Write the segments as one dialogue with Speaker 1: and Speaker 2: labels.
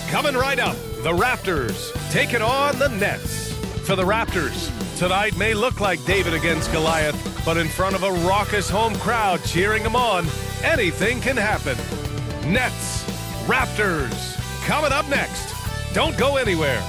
Speaker 1: Coming right up, the Raptors taking on the Nets. For the Raptors, tonight may look like David against Goliath, but in front of a raucous home crowd cheering them on, anything can happen. Nets, Raptors, coming up next. Don't go anywhere.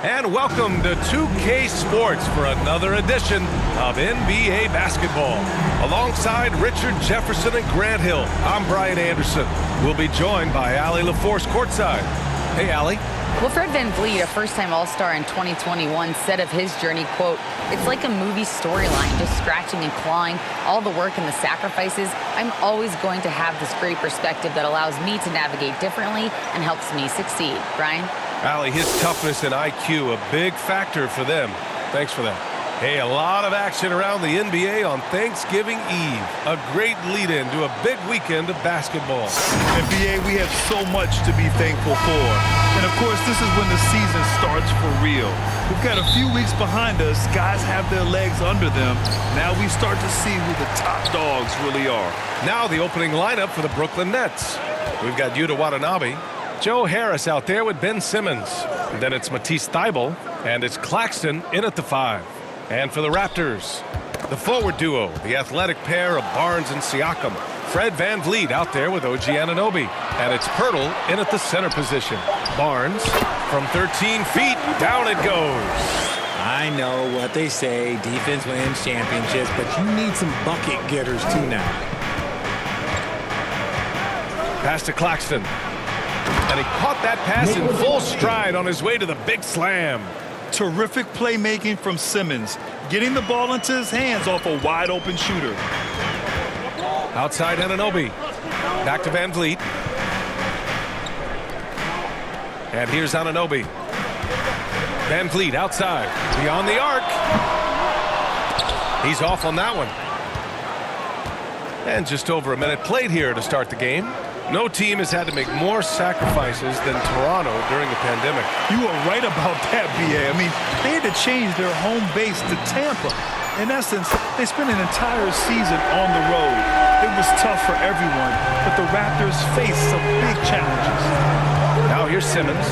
Speaker 1: And welcome to 2K Sports for another edition of NBA basketball. Alongside Richard Jefferson and Grant Hill, I'm Brian Anderson. We'll be joined by Allie LaForce courtside. Hey, Allie.
Speaker 2: Well, Fred VanVleet, a first-time All-Star in 2021, said of his journey, quote, "It's like a movie storyline, just scratching and clawing, all the work and the sacrifices. I'm always going to have this great perspective that allows me to navigate differently and helps me succeed." Brian?
Speaker 1: Allie, his toughness and IQ, a big factor for them. Thanks for that. Hey, a lot of action around the NBA on Thanksgiving Eve. A great lead-in to a big weekend of basketball.
Speaker 3: NBA, we have so much to be thankful for. And, of course, this is when the season starts for real. We've got a few weeks behind us. Guys have their legs under them. Now we start to see who the top dogs really are.
Speaker 1: Now the opening lineup for the Brooklyn Nets. We've got Yuta Watanabe, Joe Harris out there with Ben Simmons. And then it's Matisse Thybulle, and it's Claxton in at the 5. And for the Raptors, the forward duo, the athletic pair of Barnes and Siakam. Fred VanVleet out there with OG Anunoby. And it's Poeltl in at the center position. Barnes from 13 feet, down it goes.
Speaker 4: I know what they say, defense wins championships, but you need some bucket getters too now.
Speaker 1: Pass to Claxton. And he caught that pass in full stride on his way to the big slam.
Speaker 3: Terrific playmaking from Simmons, getting the ball into his hands off a wide-open shooter.
Speaker 1: Outside Anunoby. Back to VanVleet. And here's Anunoby. VanVleet outside. Beyond the arc. He's off on that one. And just over a minute played here to start the game. No team has had to make more sacrifices than Toronto during the pandemic.
Speaker 3: You are right about that, B.A. I mean, they had to change their home base to Tampa. In essence, they spent an entire season on the road. It was tough for everyone, but the Raptors faced some big challenges.
Speaker 1: Now here's Simmons.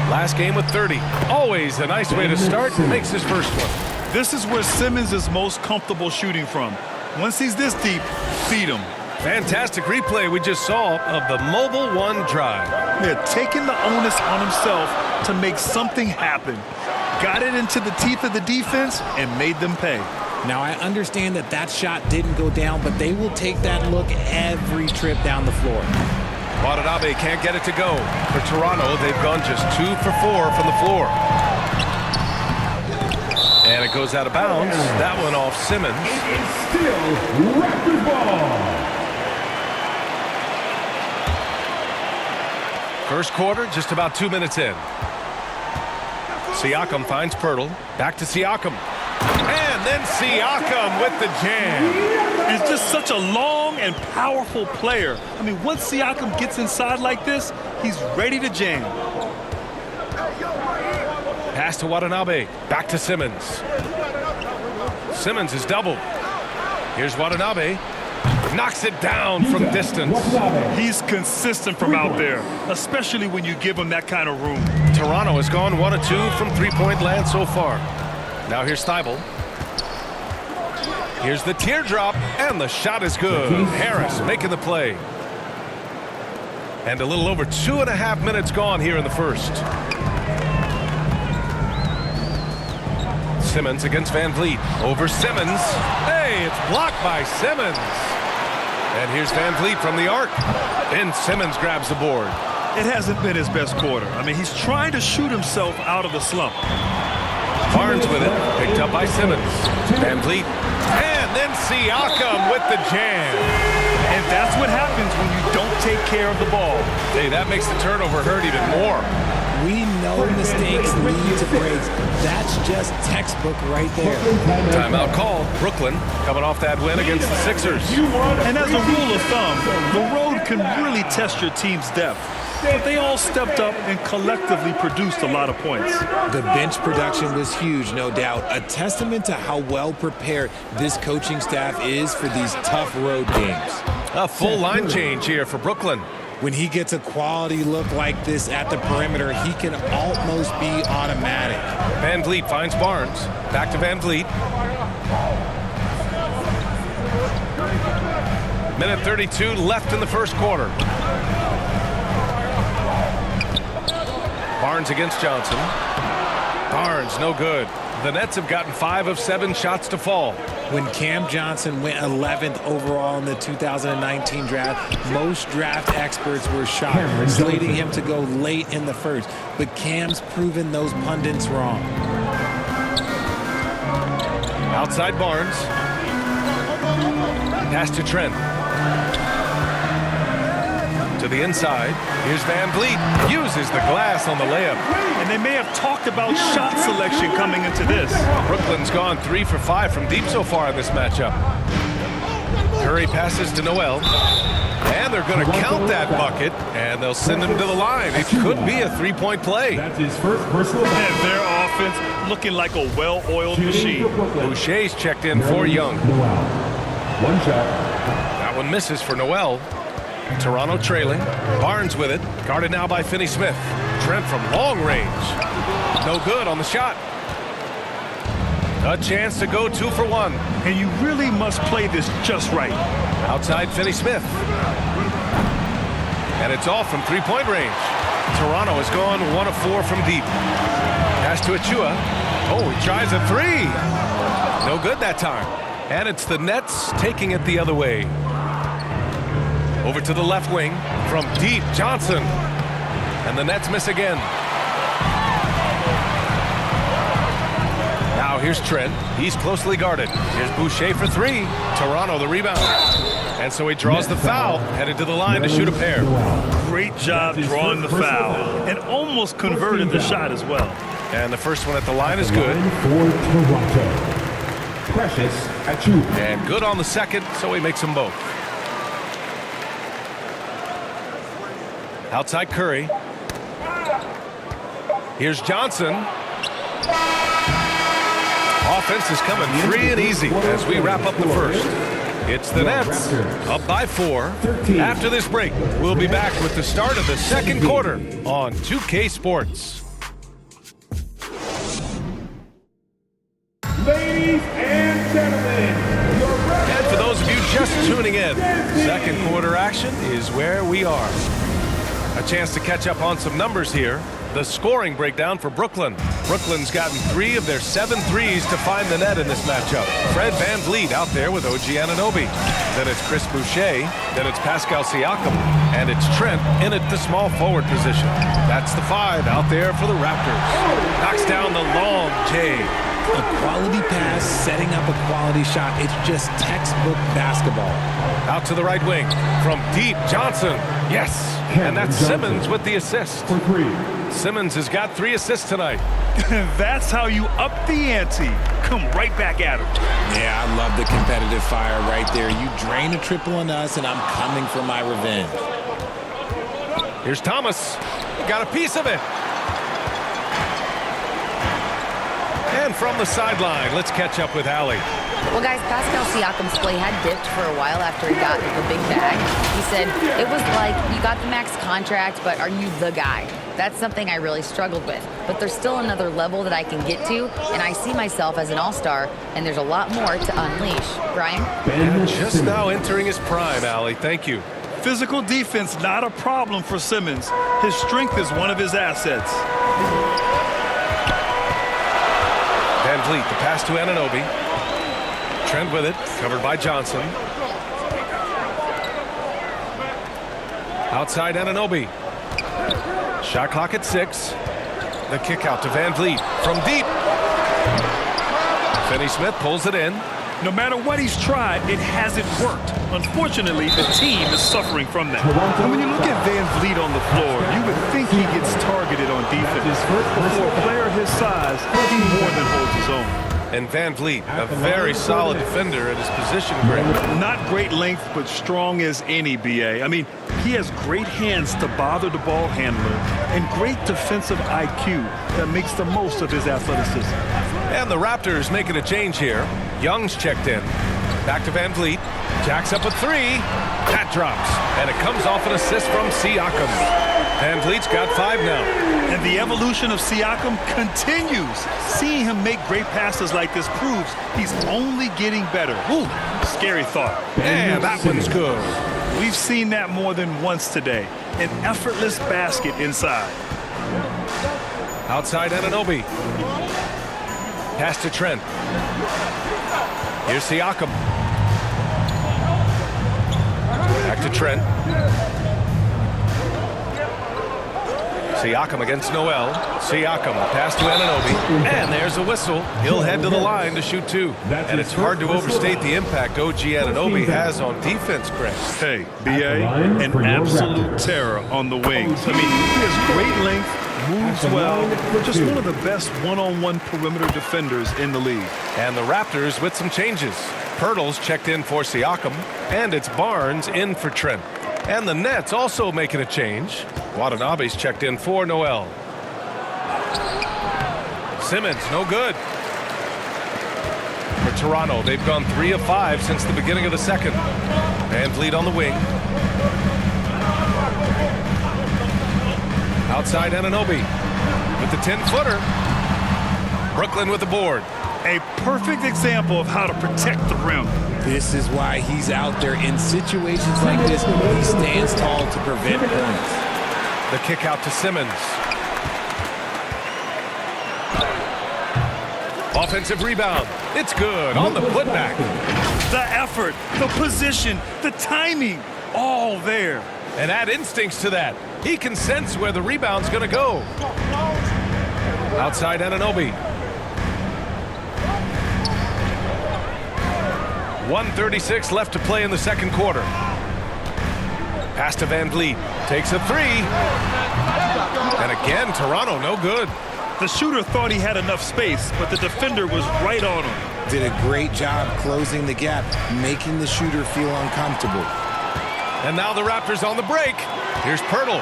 Speaker 1: Last game with 30. Always a nice way to start. Makes his first one.
Speaker 3: This is where Simmons is most comfortable shooting from. Once he's this deep, feed him.
Speaker 1: Fantastic replay we just saw of the Mobile One drive.
Speaker 3: They're taking the onus on himself to make something happen. Got it into the teeth of the defense and made them pay.
Speaker 4: Now, I understand that that shot didn't go down, but they will take that look every trip down the floor.
Speaker 1: Watanabe can't get it to go. For Toronto, they've gone just 2 for 4 from the floor. And it goes out of bounds. That one off Simmons.
Speaker 5: It's still Raptors ball.
Speaker 1: First quarter, just about 2 minutes in. Siakam finds Poeltl. Back to Siakam. And then Siakam with the jam.
Speaker 3: He's just such a long and powerful player. I mean, once Siakam gets inside like this, he's ready to jam.
Speaker 1: Pass to Watanabe. Back to Simmons. Simmons is doubled. Here's Watanabe. Knocks it down from distance.
Speaker 3: He's consistent from out there, especially when you give him that kind of room.
Speaker 1: Toronto has gone 1 of 2 from three-point land so far. Now here's Thybulle. Here's the teardrop, and the shot is good. Harris making the play. And a little over 2.5 minutes gone here in the first. Simmons against VanVleet. Over Simmons. Hey, it's blocked by Simmons. And here's VanVleet from the arc. And Simmons grabs the board.
Speaker 3: It hasn't been his best quarter. I mean, he's trying to shoot himself out of the slump.
Speaker 1: Barnes with it. Picked up by Simmons. VanVleet. And then Siakam with the jam.
Speaker 3: And that's what happens when you don't take care of the ball.
Speaker 1: Hey, that makes the turnover hurt even more.
Speaker 4: We know mistakes lead to breaks. That's just textbook right there.
Speaker 1: Timeout called. Brooklyn coming off that win against the Sixers.
Speaker 3: And as a rule of thumb, the road can really test your team's depth. But they all stepped up and collectively produced a lot of points.
Speaker 4: The bench production was huge, no doubt. A testament to how well prepared this coaching staff is for these tough road games.
Speaker 1: A full line change here for Brooklyn.
Speaker 4: When he gets a quality look like this at the perimeter, he can almost be automatic.
Speaker 1: Van Vliet finds Barnes. Back to Van Vliet. Minute 32 left in the first quarter. Barnes against Johnson. Barnes, no good. The Nets have gotten 5 of 7 shots to fall.
Speaker 4: When Cam Johnson went 11th overall in the 2019 draft, most draft experts were shocked, slating him to go late in the first. But Cam's proven those pundits wrong.
Speaker 1: Outside Barnes. Pass to Trent. To the inside. Here's Van Vliet. Uses the glass on the layup.
Speaker 3: And they may have talked about shot selection coming into this.
Speaker 1: Brooklyn's gone 3 for 5 from deep so far in this matchup. Curry passes to Noel. And they're going to count that bucket. And they'll send him to the line. It could be a three-point play.
Speaker 5: That's his first personal best.
Speaker 3: And their offense looking like a well-oiled machine.
Speaker 1: Boucher's checked in for Young.
Speaker 5: Noel. One shot.
Speaker 1: That one misses for Noel. Toronto trailing. Barnes with it. Guarded now by Finney-Smith. Trent from long range. No good on the shot. A chance to go 2 for 1.
Speaker 3: And you really must play this just right.
Speaker 1: Outside Finney-Smith. And it's off from three-point range. Toronto has gone 1 of 4 from deep. Pass to Achua. Oh, he tries a 3. No good that time. And it's the Nets taking it the other way. Over to the left wing from deep, Johnson. And the Nets miss again. Now here's Trent. He's closely guarded. Here's Boucher for 3. Toronto the rebound. And so he draws the foul, headed to the line to shoot a pair.
Speaker 3: Great job drawing the foul. And almost converted the shot as well.
Speaker 1: And the first one at the line is good.
Speaker 5: For Toronto. Precious Achiuwa.
Speaker 1: And good on the second, so he makes them both. Outside Curry. Here's Johnson. Offense is coming free and easy as we wrap up the first. It's the Nets up by 4. After this break, we'll be back with the start of the second quarter on 2K Sports.
Speaker 5: Ladies and gentlemen,
Speaker 1: And for those of you just tuning in, second quarter action is where we are. A chance to catch up on some numbers here. The scoring breakdown for Brooklyn. Brooklyn's gotten 3 of their 7 threes to find the net in this matchup. Fred Van Vliet out there with OG Anunoby. Then it's Chris Boucher. Then it's Pascal Siakam. And it's Trent in at the small forward position. That's the 5 out there for the Raptors. Knocks down the long J.
Speaker 4: A quality pass, setting up a quality shot. It's just textbook basketball.
Speaker 1: Out to the right wing. From deep, Johnson. Yes. And that's Simmons with the assist.
Speaker 5: for 3.
Speaker 1: Simmons has got 3 assists tonight.
Speaker 3: That's how you up the ante. Come right back at him.
Speaker 4: Yeah, I love the competitive fire right there. You drain a triple on us, and I'm coming for my revenge.
Speaker 1: Here's Thomas. Got a piece of it. And from the sideline, let's catch up with Allie.
Speaker 2: Well, guys, Pascal Siakam's play had dipped for a while after he got the big bag. He said, it was like, you got the max contract, but are you the guy? That's something I really struggled with. But there's still another level that I can get to, and I see myself as an all-star, and there's a lot more to unleash. Brian?
Speaker 5: Ben
Speaker 1: Just
Speaker 5: Simmons.
Speaker 1: now entering his prime, Allie. Thank you.
Speaker 3: Physical defense, not a problem for Simmons. His strength is one of his assets.
Speaker 1: Van Vliet, the pass to Anunoby. Trent with it, covered by Johnson. Outside Anunoby. Shot clock at 6. The kick out to Van Vliet from deep. Finney-Smith pulls it in.
Speaker 3: No matter what he's tried, it hasn't worked. Unfortunately, the team is suffering from that. And when you look at Van Vliet on the floor, you would think he gets targeted on defense. For a player his size, he more than holds his own.
Speaker 1: And Van Vliet, a very solid defender at his position group.
Speaker 3: Not great length, but strong as any, B.A. I mean, he He has great hands to bother the ball handler and great defensive IQ that makes the most of his athleticism.
Speaker 1: And the Raptors making a change here. Young's checked in. Back to Van Vliet. Jacks up a three. That drops. And it comes off an assist from Siakam. Van Vliet's got 5 now.
Speaker 3: And the evolution of Siakam continues. Seeing him make great passes like this proves he's only getting better. Ooh, scary thought.
Speaker 1: And that one's good.
Speaker 3: We've seen that more than once today. An effortless basket inside.
Speaker 1: Outside Anunoby. Pass to Trent. Here's Siakam. Back to Trent. Siakam against Noel. Siakam, pass to Anunoby. And there's a whistle. He'll head to the line to shoot 2. And it's hard to overstate the impact OG Anunoby has on defense, Greg.
Speaker 3: Hey, B.A., an absolute terror on the wings. I mean, he has great length, moves well, just one of the best one-on-one perimeter defenders in the league.
Speaker 1: And the Raptors with some changes. Pirtle's checked in for Siakam, and it's Barnes in for Trent. And the Nets also making a change. Watanabe's checked in for Noel. Simmons, no good. For Toronto, they've gone 3 of 5 since the beginning of the second. Van Vliet on the wing. Outside Anunoby with the 10-footer. Brooklyn with the board.
Speaker 3: A perfect example of how to protect the rim.
Speaker 4: This is why he's out there in situations like this. He stands tall to prevent points.
Speaker 1: The kick out to Simmons. Offensive rebound. It's good on the putback.
Speaker 3: The effort, the position, the timing, all there.
Speaker 1: And add instincts to that. He can sense where the rebound's going to go. Outside Anunoby. 1:36 left to play in the second quarter. Pass to Van Vliet. Takes a 3. And again, Toronto no good.
Speaker 3: The shooter thought he had enough space, but the defender was right on him.
Speaker 4: Did a great job closing the gap, making the shooter feel uncomfortable.
Speaker 1: And now the Raptors on the break. Here's Pirtle.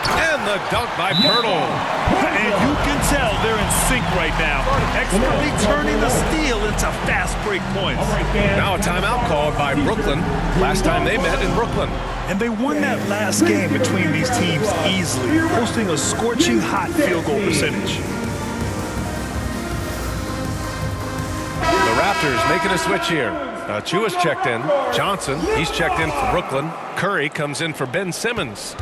Speaker 1: And the dunk by Pirtle.
Speaker 3: And you can tell they're in sync right now. Expertly turning the steal into fast break points.
Speaker 1: Now a timeout called by Brooklyn. Last time they met in Brooklyn.
Speaker 3: And they won that last game between these teams easily, posting a scorching hot field goal percentage.
Speaker 1: The Raptors making a switch here. Chua's checked in. Johnson, he's checked in for Brooklyn. Curry comes in for Ben Simmons.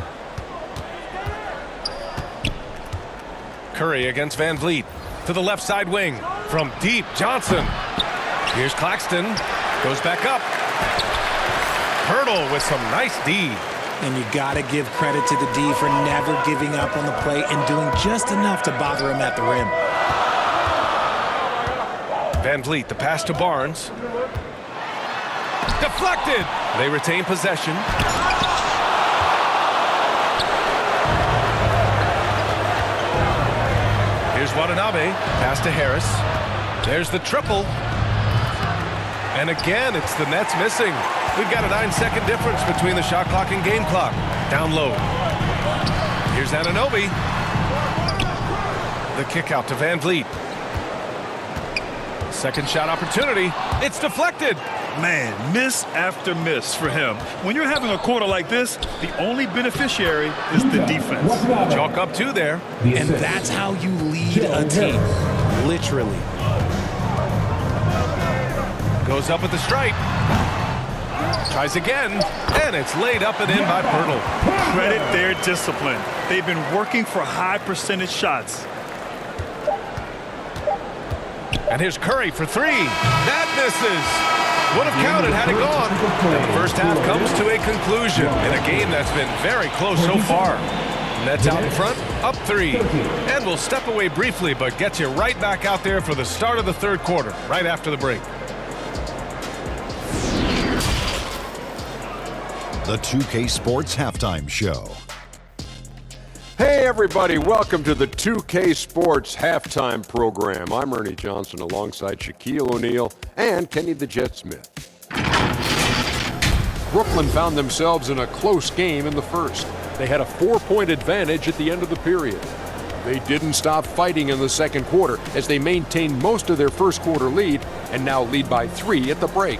Speaker 1: Curry against Van Vliet. To the left side wing. From deep, Johnson. Here's Claxton. Goes back up. Pirtle with some nice D.
Speaker 4: And you got to give credit to the D for never giving up on the play and doing just enough to bother him at the rim.
Speaker 1: Van Vliet, the pass to Barnes. Deflected. They retain possession. Here's Watanabe. Pass to Harris. There's the triple. And again, it's the Nets missing. We've got a 9-second difference between the shot clock and game clock. Down low. Here's Anunoby. The kick out to Van Vliet. Second shot opportunity. It's deflected.
Speaker 3: Man, miss after miss for him. When you're having a quarter like this, the only beneficiary is the defense.
Speaker 1: Chalk up 2 there.
Speaker 4: And that's how you lead a team. Literally.
Speaker 1: Goes up at the stripe. Tries again. And it's laid up and in by Pirtle.
Speaker 3: Credit their discipline. They've been working for high percentage shots.
Speaker 1: And here's Curry for 3. That misses. Would have counted had it gone. And the first half comes to a conclusion in a game that's been very close so far. Nets out in front, up 3. And we'll step away briefly, but get you right back out there for the start of the third quarter, right after the break.
Speaker 6: The 2K Sports Halftime Show.
Speaker 7: Hey everybody, welcome to the 2K Sports Halftime Program. I'm Ernie Johnson alongside Shaquille O'Neal and Kenny the Jet Smith. Brooklyn found themselves in a close game in the first. They had a 4-point advantage at the end of the period. They didn't stop fighting in the second quarter as they maintained most of their first quarter lead and now lead by 3 at the break.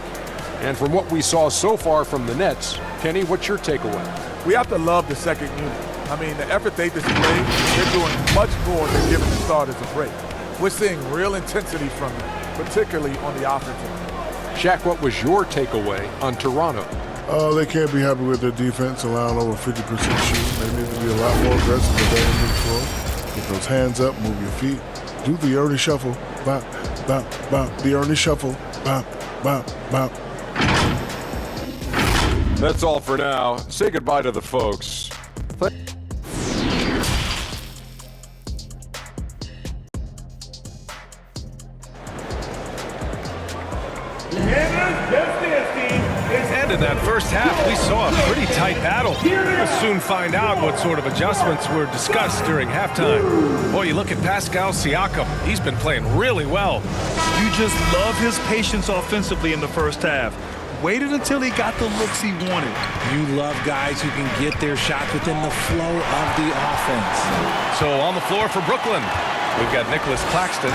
Speaker 7: And from what we saw so far from the Nets, Kenny, what's your takeaway?
Speaker 8: We have to love the second unit. I mean, the effort they displayed, they're doing much more than giving the starters a break. We're seeing real intensity from them, particularly on the offensive end.
Speaker 7: Shaq, what was your takeaway on Toronto?
Speaker 9: They can't be happy with their defense, allowing over 50% shooting. They need to be a lot more aggressive with that end of the floor. Get those hands up, move your feet. Do the Ernie Shuffle. Bop, bop, bop. The Ernie Shuffle. Bop, bop, bop.
Speaker 7: That's all for now. Say goodbye to the folks.
Speaker 1: And in that first half, we saw a pretty tight battle. We'll soon find out what sort of adjustments were discussed during halftime. Boy, you look at Pascal Siakam. He's been playing really well.
Speaker 3: You just love his patience offensively in the first half. Waited until he got the looks he wanted.
Speaker 4: You love guys who can get their shots within the flow of the offense.
Speaker 1: So on the floor for Brooklyn, we've got Nicholas Claxton,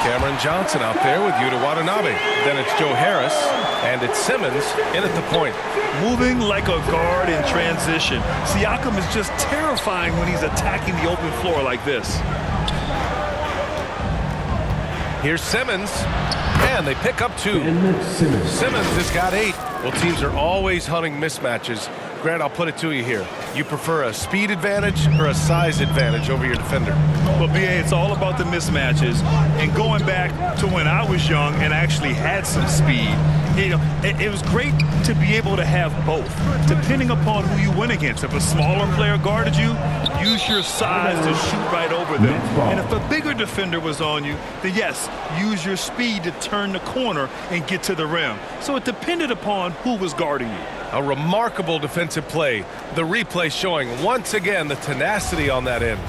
Speaker 1: Cameron Johnson out there with Yuta Watanabe. Then it's Joe Harris, and it's Simmons in at the point.
Speaker 3: Moving like a guard in transition. Siakam is just terrifying when he's attacking the open floor like this.
Speaker 1: Here's Simmons, and they pick up 2. Simmons has got 8. Well, teams are always hunting mismatches. Grant, I'll put it to you here. You prefer a speed advantage or a size advantage over your defender?
Speaker 3: Well, BA, it's all about the mismatches. And going back to when I was young and actually had some speed, you know, it was great to be able to have both, depending upon who you went against. If a smaller player guarded you, use your size to shoot right over them. And if a bigger defender was on you, then yes, use your speed to turn the corner and get to the rim. So it depended upon who was guarding you.
Speaker 1: A remarkable defensive play. The replay showing once again the tenacity on that end.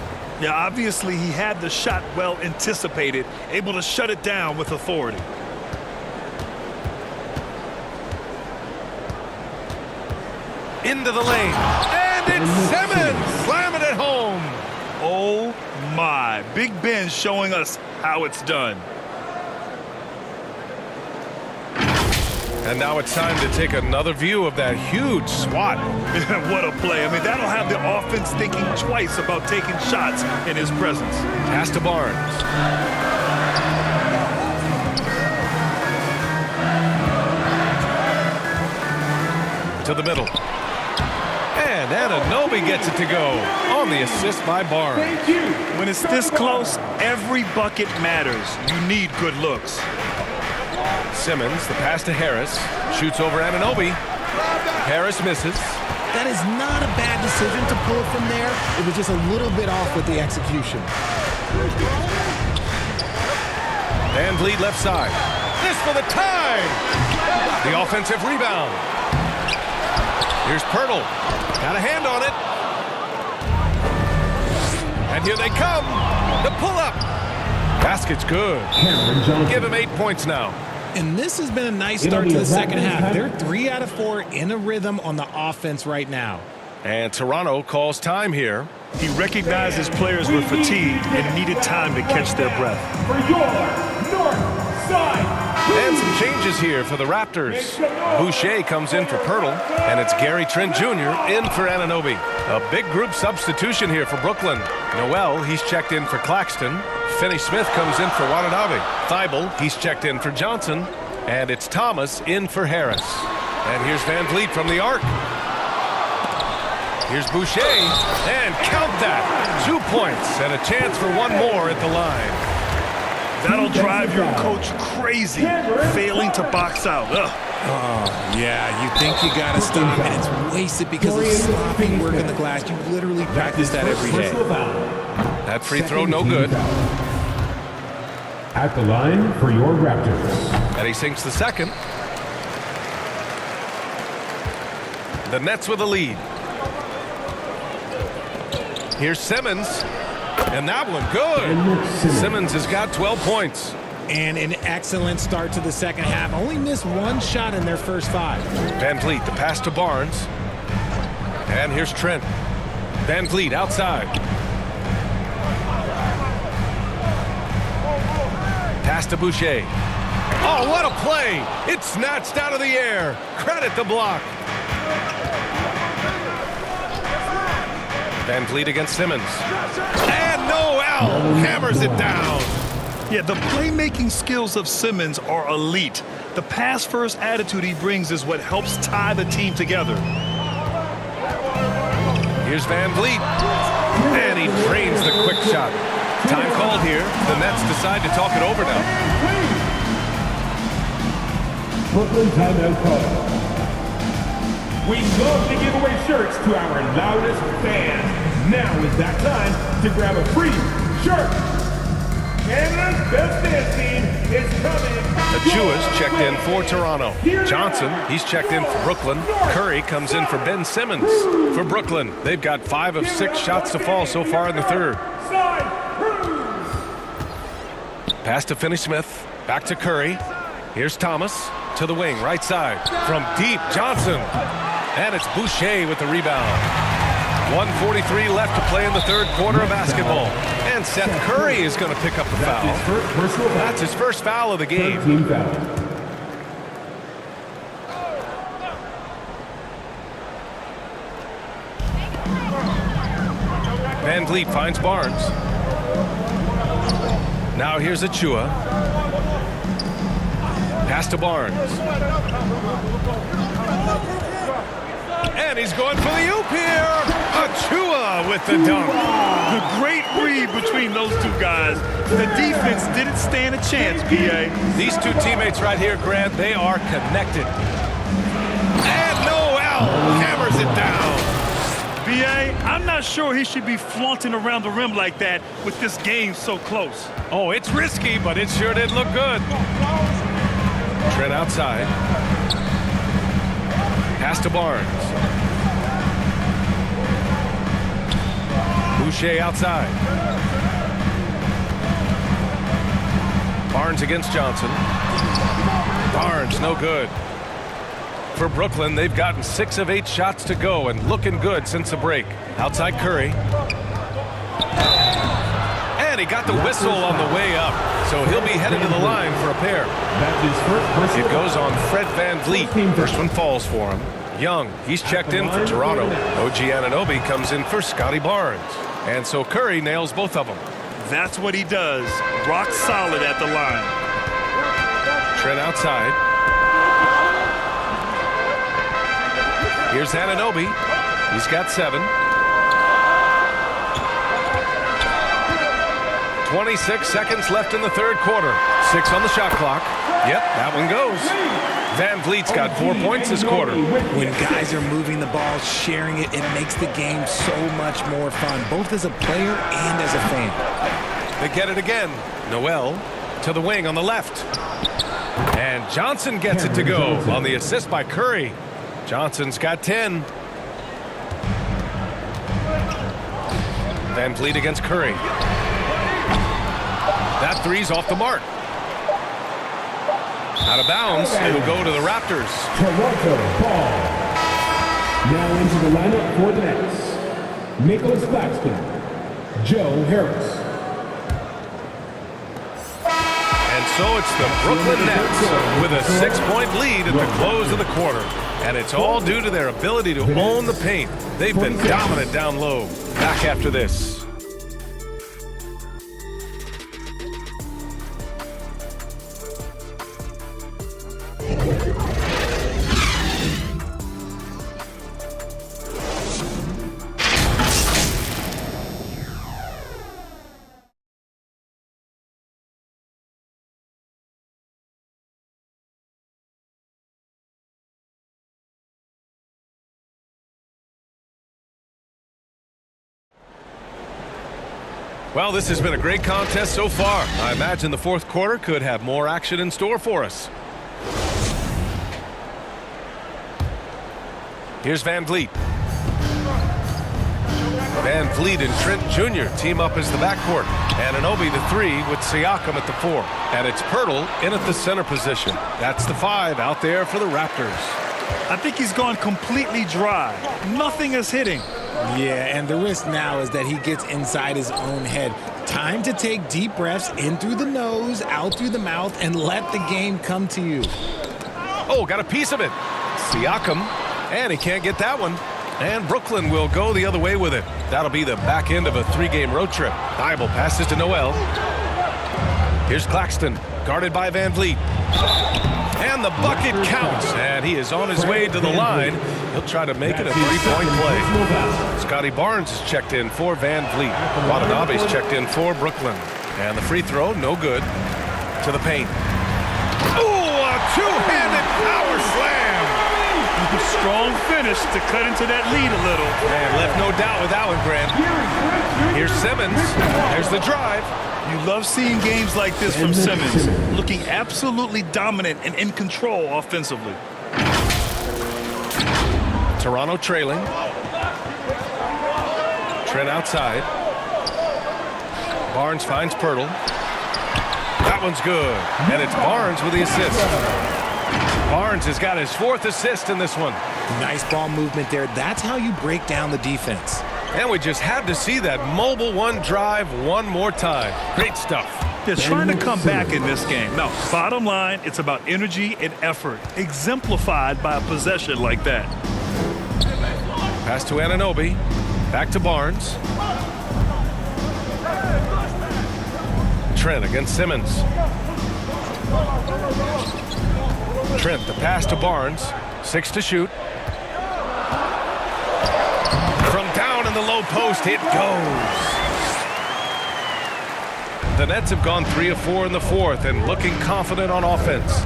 Speaker 3: Yeah, obviously he had the shot well anticipated, able to shut it down with authority.
Speaker 1: Into the lane, and it's Simmons slamming it home.
Speaker 3: Oh my, Big Ben showing us how it's done.
Speaker 1: And now it's time to take another view of that huge swat.
Speaker 3: What a play. I mean, that'll have the offense thinking twice about taking shots in his presence.
Speaker 1: Pass to Barnes. To the middle. And Anunoby gets it to go on the assist by Barnes.
Speaker 3: When it's this close, every bucket matters. You need good looks.
Speaker 1: Simmons, the pass to Harris. Shoots over Anunoby. Harris misses.
Speaker 10: That is not a bad decision to pull it from there. It was just a little bit off with the execution.
Speaker 1: Van Vliet left side. This for the tie. The offensive rebound. Here's Pirtle. Got a hand on it. And here they come. The pull-up. Basket's good. Give him 8 points now.
Speaker 4: And this has been a nice start to the second half. They're 3 out of 4 in a rhythm on the offense right now.
Speaker 1: And Toronto calls time here.
Speaker 3: He recognized his players were fatigued and needed time to catch their breath.
Speaker 5: For your north side.
Speaker 1: And some changes here for the Raptors. Boucher comes in for Pirtle, and it's Gary Trent Jr. in for Anunoby. A big group substitution here for Brooklyn. Noel, he's checked in for Claxton. Finney-Smith comes in for Watanabe. Thibault, he's checked in for Johnson. And it's Thomas in for Harris. And here's Van Vliet from the arc. Here's Boucher, and count that. 2 points and a chance for one more at the line.
Speaker 3: That'll drive your coach crazy, failing to box out. Ugh.
Speaker 4: Oh, yeah, you think you got to stop, and it's wasted because of sloppy work in the glass. You literally practice that every day.
Speaker 1: That free throw, no good.
Speaker 5: At the line for your Raptors.
Speaker 1: And he sinks the second. The Nets with a lead. Here's Simmons. And that one, good. Simmons has got 12 points.
Speaker 4: And an excellent start to the second half. Only missed one shot in their first 5.
Speaker 1: Van Vliet, the pass to Barnes. And here's Trent. Van Vliet outside. Pass to Boucher. Oh, what a play! It's snatched out of the air. Credit the block. Van Vliet against Simmons. And no out. Hammers it down.
Speaker 3: Yeah, the playmaking skills of Simmons are elite. The pass-first attitude he brings is what helps tie the team together.
Speaker 1: Here's Van Vliet. And he drains the quick shot. Time called here. The Nets decide to talk it over now.
Speaker 5: Brooklyn timeout call. We love to give away shirts to our loudest fans. Now is that time to grab a free shirt. Canada's best dance team is coming.
Speaker 1: Achua's checked in for Toronto. Johnson, he's checked in for Brooklyn. Curry comes in for Ben Simmons. For Brooklyn, they've got 5 of 6 shots to fall so far in the third. Pass to Finney-Smith. Back to Curry. Here's Thomas to the wing, right side. From deep, Johnson. And it's Boucher with the rebound. 1:43 left to play in the third quarter of basketball. And Seth Curry is going to pick up the foul. That's his first foul of the game. Van Vliet finds Barnes. Now here's Achua. Pass to Barnes. And he's going for the oop here. Achua with the dunk.
Speaker 3: The great read between those two guys. The defense didn't stand a chance, B.A.
Speaker 1: These two teammates right here, Grant, they are connected. And no out. Hammers it down.
Speaker 3: B.A., I'm not sure he should be flaunting around the rim like that with this game so close.
Speaker 1: Oh, it's risky, but it sure did look good. Trent outside. Pass to Barnes. Boucher outside. Barnes against Johnson. Barnes, no good. For Brooklyn, they've gotten 6 of 8 shots to go and looking good since the break. Outside Curry. And he got the whistle on the way up, so he'll be headed to the line for a pair. It goes on Fred Van Vliet. First one falls for him. Young, he's checked in for Toronto. OG Anunoby comes in for Scotty Barnes. And so Curry nails both of them.
Speaker 3: That's what he does. Rock solid at the line.
Speaker 1: Trent outside. Here's Anunoby. He's got 7. 26 seconds left in the third quarter. 6 on the shot clock. Yep, that one goes. Van Vliet's got 4 points this quarter.
Speaker 4: When guys are moving the ball, sharing it, it makes the game so much more fun, both as a player and as a fan.
Speaker 1: They get it again. Noel to the wing on the left. And Johnson gets it to go on the assist by Curry. Johnson's got 10. Van Vliet against Curry. That three's off the mark. Out of bounds, it'll go to the Raptors.
Speaker 5: Toronto ball. Now into the lineup for the Nets. Nicholas Claxton, Joe Harris.
Speaker 1: And so it's the Brooklyn Nets with a 6-point lead at the close of the quarter. And it's all due to their ability to own the paint. They've been dominant down low. Back after this. Well, this has been a great contest so far. I imagine the fourth quarter could have more action in store for us. Here's Van Vliet. Van Vliet and Trent Jr. team up as the backcourt. Anunoby the 3 with Siakam at the 4. And it's Pirtle in at the center position. That's the 5 out there for the Raptors.
Speaker 3: I think he's gone completely dry. Nothing is hitting.
Speaker 4: Yeah, and the risk now is that he gets inside his own head. Time to take deep breaths in through the nose, out through the mouth, and let the game come to you.
Speaker 1: Oh, got a piece of it. Siakam, and he can't get that one. And Brooklyn will go the other way with it. That'll be the back end of a 3-game road trip. Thibault passes to Noel. Here's Claxton, guarded by Van Vliet. And the bucket counts, and he is on his way to the line. He'll try to make it a 3-point play. Scotty Barnes is checked in for Van Vliet. Watanabe's checked in for Brooklyn. And the free throw, no good. To the paint. Ooh, a two-handed power slam.
Speaker 3: Strong finish to cut into that lead a little.
Speaker 1: And left no doubt with that one, Grant. Here's Simmons. There's the drive.
Speaker 3: You love seeing games like this from Simmons, looking absolutely dominant and in control offensively.
Speaker 1: Toronto trailing. Trent outside. Barnes finds Pirtle. That one's good. And it's Barnes with the assist. Barnes has got his 4th assist in this one.
Speaker 4: Nice ball movement there. That's how you break down the defense.
Speaker 1: And we just had to see that mobile one drive one more time. Great stuff.
Speaker 3: They're trying to come back in this game. Now, bottom line, it's about energy and effort, exemplified by a possession like that.
Speaker 1: Pass to Anunoby. Back to Barnes. Trent against Simmons. Trent, the pass to Barnes. 6 to shoot. From down in the low post, it goes. The Nets have gone 3 of 4 in the 4th and looking confident on offense.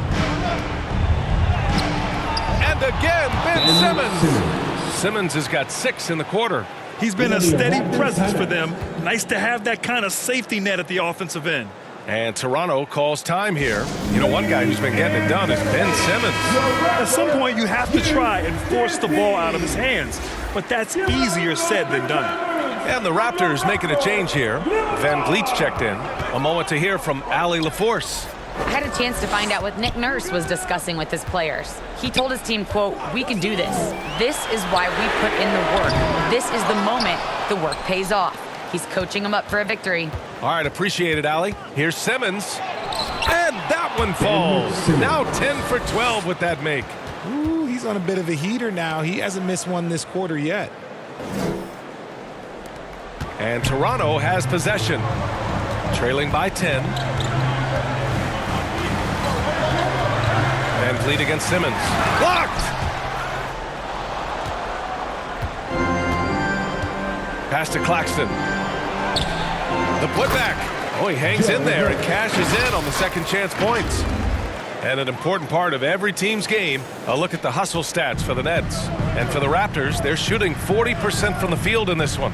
Speaker 1: And again, Ben Simmons. Simmons has got 6 in the quarter.
Speaker 3: He's been a steady presence for them. Nice to have that kind of safety net at the offensive end.
Speaker 1: And Toronto calls time here. You know, one guy who's been getting it done is Ben Simmons.
Speaker 3: At some point, you have to try and force the ball out of his hands. But that's easier said than done.
Speaker 1: And the Raptors making a change here. Van Vliet's checked in. A moment to hear from Allie LaForce.
Speaker 2: I had a chance to find out what Nick Nurse was discussing with his players. He told his team, quote, "We can do this. This is why we put in the work. This is the moment the work pays off." He's coaching them up for a victory.
Speaker 1: All right, appreciate it, Allie. Here's Simmons. And that one falls. Now 10 for 12 with that make.
Speaker 4: Ooh, he's on a bit of a heater now. He hasn't missed one this quarter yet.
Speaker 1: And Toronto has possession. Trailing by 10. Van Vliet against Simmons. Blocked! Pass to Claxton. The putback. Oh, he hangs in there and cashes in on the second chance points. And an important part of every team's game, a look at the hustle stats for the Nets. And for the Raptors, they're shooting 40% from the field in this one.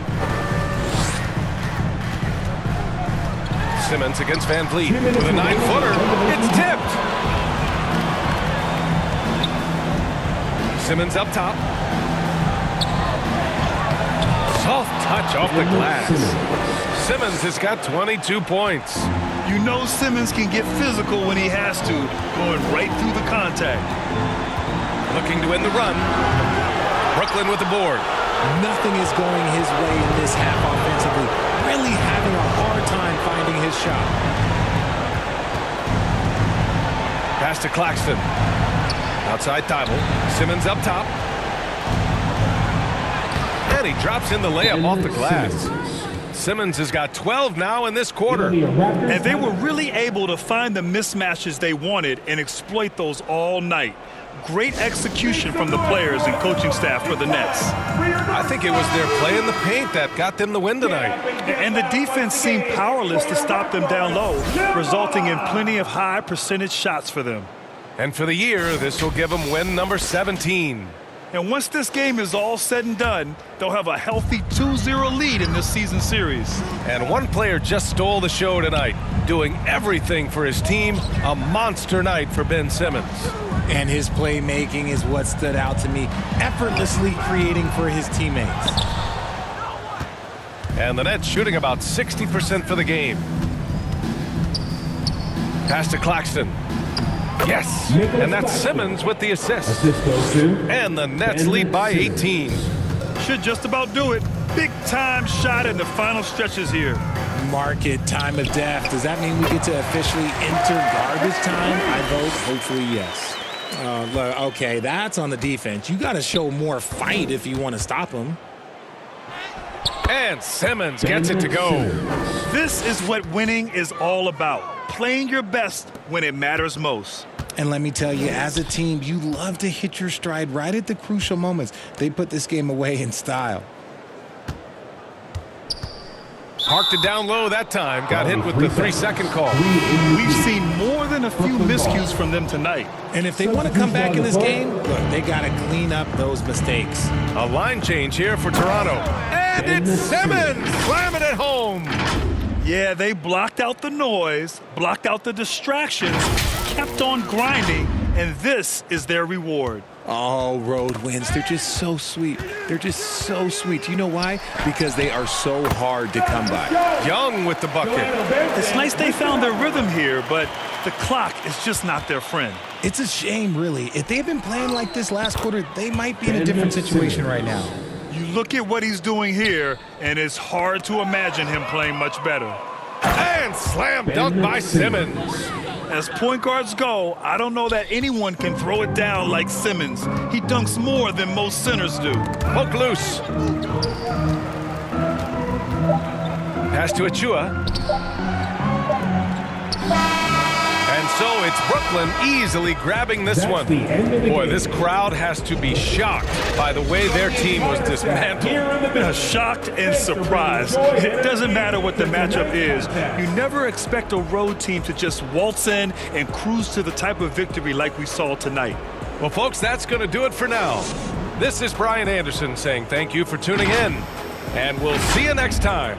Speaker 1: Simmons against Van Vliet with a 9-footer. It's tipped. Simmons up top. Soft touch off the glass. Simmons has got 22 points.
Speaker 3: You know Simmons can get physical when he has to, going right through the contact.
Speaker 1: Looking to win the run. Brooklyn with the board.
Speaker 4: Nothing is going his way in this half offensively. Really having a hard time finding his shot.
Speaker 1: Pass to Claxton. Outside Thibault. Simmons up top. And he drops in the layup off the glass. Simmons has got 12 now in this quarter.
Speaker 3: And they were really able to find the mismatches they wanted and exploit those all night. Great execution from the players and coaching staff for the Nets.
Speaker 1: I think it was their play in the paint that got them the win tonight.
Speaker 3: And the defense seemed powerless to stop them down low, resulting in plenty of high percentage shots for them.
Speaker 1: And for the year, this will give them win number 17.
Speaker 3: And once this game is all said and done, they'll have a healthy 2-0 lead in this season series.
Speaker 1: And one player just stole the show tonight, doing everything for his team. A monster night for Ben Simmons.
Speaker 4: And his playmaking is what stood out to me, effortlessly creating for his teammates.
Speaker 1: And the Nets shooting about 60% for the game. Pass to Claxton. Yes, and that's Simmons with the assist.
Speaker 5: Assist goes to
Speaker 1: And the Nets
Speaker 5: Ben
Speaker 1: lead by
Speaker 5: Simmons.
Speaker 1: 18.
Speaker 3: Should just about do it. Big time shot in the final stretches here.
Speaker 4: Mark it, time of death. Does that mean we get to officially enter garbage time? I vote hopefully yes. Look, okay, that's on the defense. You got to show more fight if you want to stop him.
Speaker 1: And Simmons gets it to go.
Speaker 3: This is what winning is all about. Playing your best when it matters most.
Speaker 4: And let me tell you, as a team, you love to hit your stride right at the crucial moments. They put this game away in style.
Speaker 1: Parked it down low that time. Got hit with the 3-second call.
Speaker 3: We've seen more than a few miscues from them tonight.
Speaker 4: And if they want to come back in this game, look, they got to clean up those mistakes.
Speaker 1: A line change here for Toronto. And it's Simmons slamming it home.
Speaker 3: Yeah, they blocked out the noise, blocked out the distractions, kept on grinding, and this is their reward.
Speaker 4: Oh, road wins. They're just so sweet. They're just so sweet. You know why? Because they are so hard to come by.
Speaker 1: Young with the bucket.
Speaker 3: It's nice they found their rhythm here, but the clock is just not their friend.
Speaker 4: It's a shame, really. If they had been playing like this last quarter, they might be in a different situation right now.
Speaker 3: You look at what he's doing here, and it's hard to imagine him playing much better.
Speaker 1: And slam dunk by Simmons.
Speaker 3: As point guards go, I don't know that anyone can throw it down like Simmons. He dunks more than most centers do.
Speaker 1: Poke loose. Pass to Achua. And so it's Brooklyn easily grabbing this one. Boy, this crowd has to be shocked by the way their team was dismantled.
Speaker 3: Shocked and surprised. It doesn't matter what the matchup is. You never expect a road team to just waltz in and cruise to the type of victory like we saw tonight.
Speaker 1: Well, folks, that's going to do it for now. This is Brian Anderson saying thank you for tuning in, and we'll see you next time.